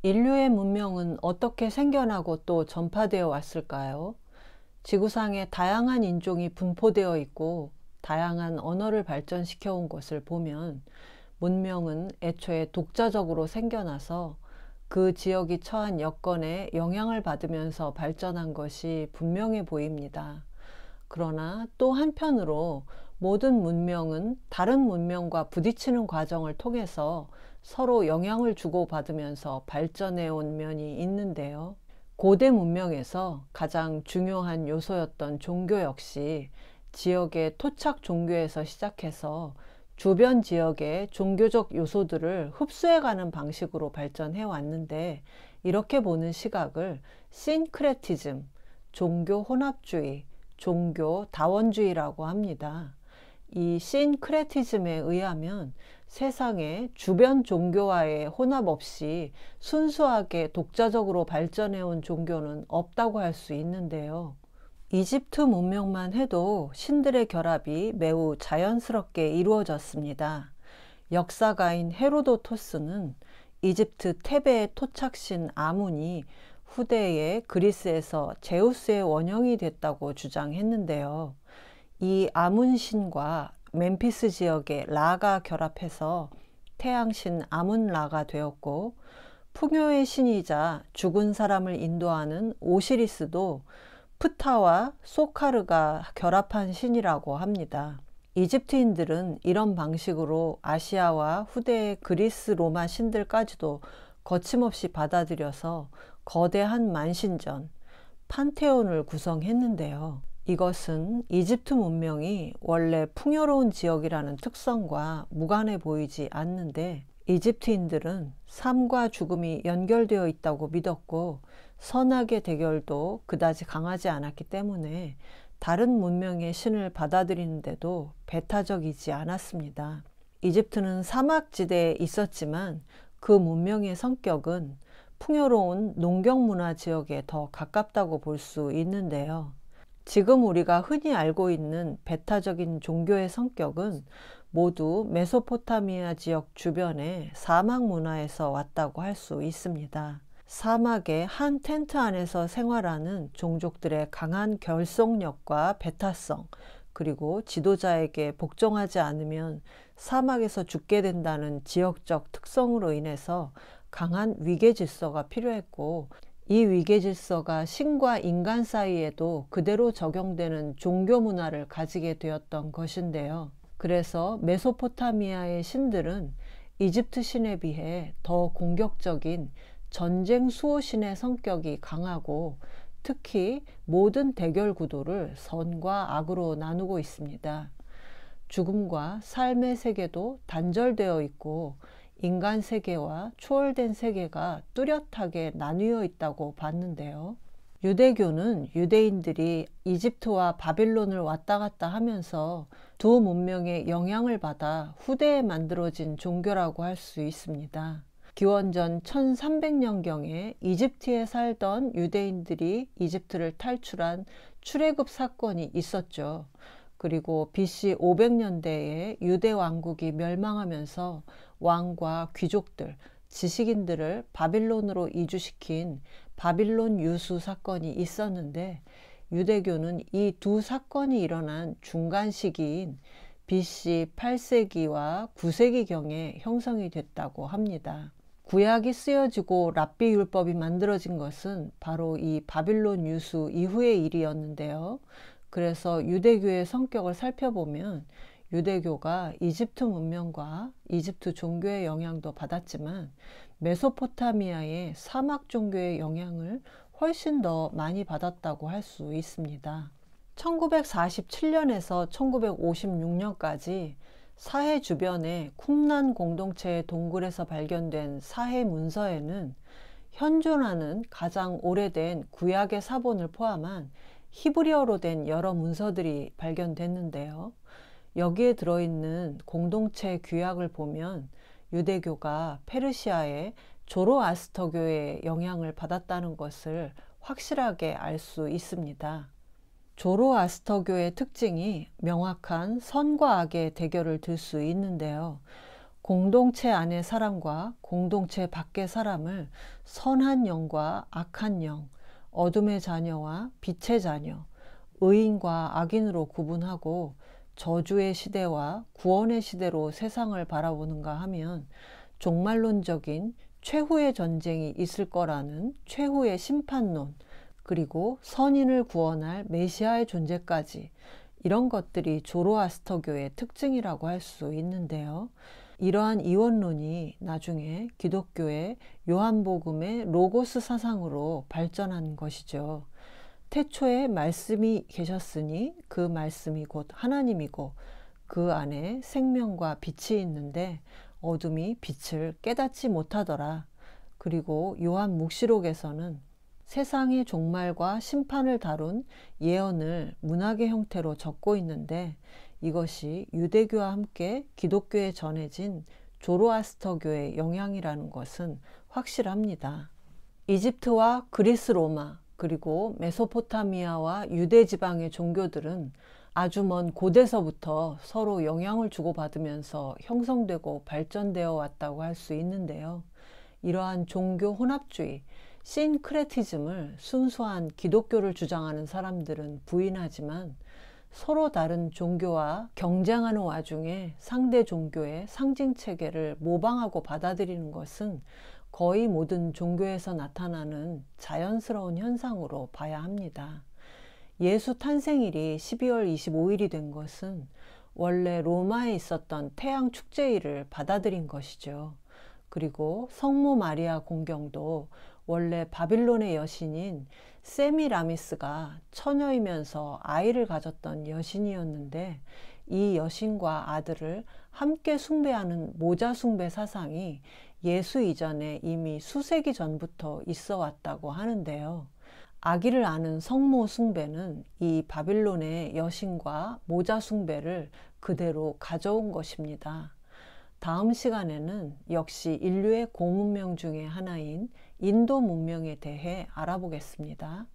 인류의 문명은 어떻게 생겨나고 또 전파되어 왔을까요? 지구상에 다양한 인종이 분포되어 있고 다양한 언어를 발전시켜 온 것을 보면 문명은 애초에 독자적으로 생겨나서 그 지역이 처한 여건에 영향을 받으면서 발전한 것이 분명해 보입니다. 그러나 또 한편으로 모든 문명은 다른 문명과 부딪히는 과정을 통해서 서로 영향을 주고받으면서 발전해 온 면이 있는데요. 고대 문명에서 가장 중요한 요소였던 종교 역시 지역의 토착 종교에서 시작해서 주변 지역의 종교적 요소들을 흡수해가는 방식으로 발전해 왔는데, 이렇게 보는 시각을 신크레티즘, 종교 혼합주의, 종교 다원주의라고 합니다. 이 신크레티즘에 의하면 세상에 주변 종교와의 혼합 없이 순수하게 독자적으로 발전해온 종교는 없다고 할 수 있는데요. 이집트 문명만 해도 신들의 결합이 매우 자연스럽게 이루어졌습니다. 역사가인 헤로도토스는 이집트 테베의 토착신 아문이 후대에 그리스에서 제우스의 원형이 됐다고 주장했는데요. 이 아문 신과 멤피스 지역의 라가 결합해서 태양신 아문 라가 되었고, 풍요의 신이자 죽은 사람을 인도하는 오시리스도 프타와 소카르가 결합한 신이라고 합니다. 이집트인들은 이런 방식으로 아시아와 후대의 그리스 로마 신들까지도 거침없이 받아들여서 거대한 만신전, 판테온을 구성했는데요. 이것은 이집트 문명이 원래 풍요로운 지역이라는 특성과 무관해 보이지 않는데, 이집트인들은 삶과 죽음이 연결되어 있다고 믿었고 선악의 대결도 그다지 강하지 않았기 때문에 다른 문명의 신을 받아들이는데도 배타적이지 않았습니다. 이집트는 사막지대에 있었지만 그 문명의 성격은 풍요로운 농경문화 지역에 더 가깝다고 볼 수 있는데요. 지금 우리가 흔히 알고 있는 배타적인 종교의 성격은 모두 메소포타미아 지역 주변의 사막 문화에서 왔다고 할 수 있습니다. 사막의 한 텐트 안에서 생활하는 종족들의 강한 결속력과 배타성, 그리고 지도자에게 복종하지 않으면 사막에서 죽게 된다는 지역적 특성으로 인해서 강한 위계 질서가 필요했고, 이 위계 질서가 신과 인간 사이에도 그대로 적용되는 종교 문화를 가지게 되었던 것인데요. 그래서 메소포타미아의 신들은 이집트 신에 비해 더 공격적인 전쟁 수호신의 성격이 강하고, 특히 모든 대결 구도를 선과 악으로 나누고 있습니다. 죽음과 삶의 세계도 단절되어 있고 인간 세계와 초월된 세계가 뚜렷하게 나뉘어 있다고 봤는데요. 유대교는 유대인들이 이집트와 바빌론을 왔다 갔다 하면서 두 문명의 영향을 받아 후대에 만들어진 종교라고 할 수 있습니다. 기원전 1300년경에 이집트에 살던 유대인들이 이집트를 탈출한 출애굽 사건이 있었죠. 그리고 BC 500년대에 유대 왕국이 멸망하면서 왕과 귀족들, 지식인들을 바빌론으로 이주시킨 바빌론 유수 사건이 있었는데, 유대교는 이 두 사건이 일어난 중간 시기인 BC 8세기와 9세기경에 형성이 됐다고 합니다. 구약이 쓰여지고 랍비 율법이 만들어진 것은 바로 이 바빌론 유수 이후의 일이었는데요. 그래서 유대교의 성격을 살펴보면 유대교가 이집트 문명과 이집트 종교의 영향도 받았지만 메소포타미아의 사막 종교의 영향을 훨씬 더 많이 받았다고 할 수 있습니다. 1947년에서 1956년까지 사해 주변의 쿰란 공동체의 동굴에서 발견된 사해 문서에는 현존하는 가장 오래된 구약의 사본을 포함한 히브리어로 된 여러 문서들이 발견됐는데요. 여기에 들어있는 공동체 규약을 보면 유대교가 페르시아의 조로아스터교의 영향을 받았다는 것을 확실하게 알 수 있습니다. 조로아스터교의 특징이 명확한 선과 악의 대결을 들 수 있는데요. 공동체 안의 사람과 공동체 밖의 사람을 선한 영과 악한 영, 어둠의 자녀와 빛의 자녀, 의인과 악인으로 구분하고 저주의 시대와 구원의 시대로 세상을 바라보는가 하면 종말론적인 최후의 전쟁이 있을 거라는 최후의 심판론, 그리고 선인을 구원할 메시아의 존재까지, 이런 것들이 조로아스터교의 특징이라고 할 수 있는데요. 이러한 이원론이 나중에 기독교의 요한복음의 로고스 사상으로 발전한 것이죠. 태초에 말씀이 계셨으니 그 말씀이 곧 하나님이고 그 안에 생명과 빛이 있는데 어둠이 빛을 깨닫지 못하더라. 그리고 요한 묵시록에서는 세상의 종말과 심판을 다룬 예언을 문학의 형태로 적고 있는데, 이것이 유대교와 함께 기독교에 전해진 조로아스터교의 영향이라는 것은 확실합니다. 이집트와 그리스 로마, 그리고 메소포타미아와 유대 지방의 종교들은 아주 먼 고대서부터 서로 영향을 주고받으면서 형성되고 발전되어 왔다고 할 수 있는데요. 이러한 종교 혼합주의, 신크레티즘을 순수한 기독교를 주장하는 사람들은 부인하지만, 서로 다른 종교와 경쟁하는 와중에 상대 종교의 상징 체계를 모방하고 받아들이는 것은 거의 모든 종교에서 나타나는 자연스러운 현상으로 봐야 합니다. 예수 탄생일이 12월 25일이 된 것은 원래 로마에 있었던 태양 축제일을 받아들인 것이죠. 그리고 성모 마리아 공경도 원래 바빌론의 여신인 세미라미스가 처녀이면서 아이를 가졌던 여신이었는데, 이 여신과 아들을 함께 숭배하는 모자 숭배 사상이 예수 이전에 이미 수세기 전부터 있어 왔다고 하는데요. 아기를 아는 성모 숭배는 이 바빌론의 여신과 모자 숭배를 그대로 가져온 것입니다. 다음 시간에는 역시 인류의 고문명 중에 하나인 인도 문명에 대해 알아보겠습니다.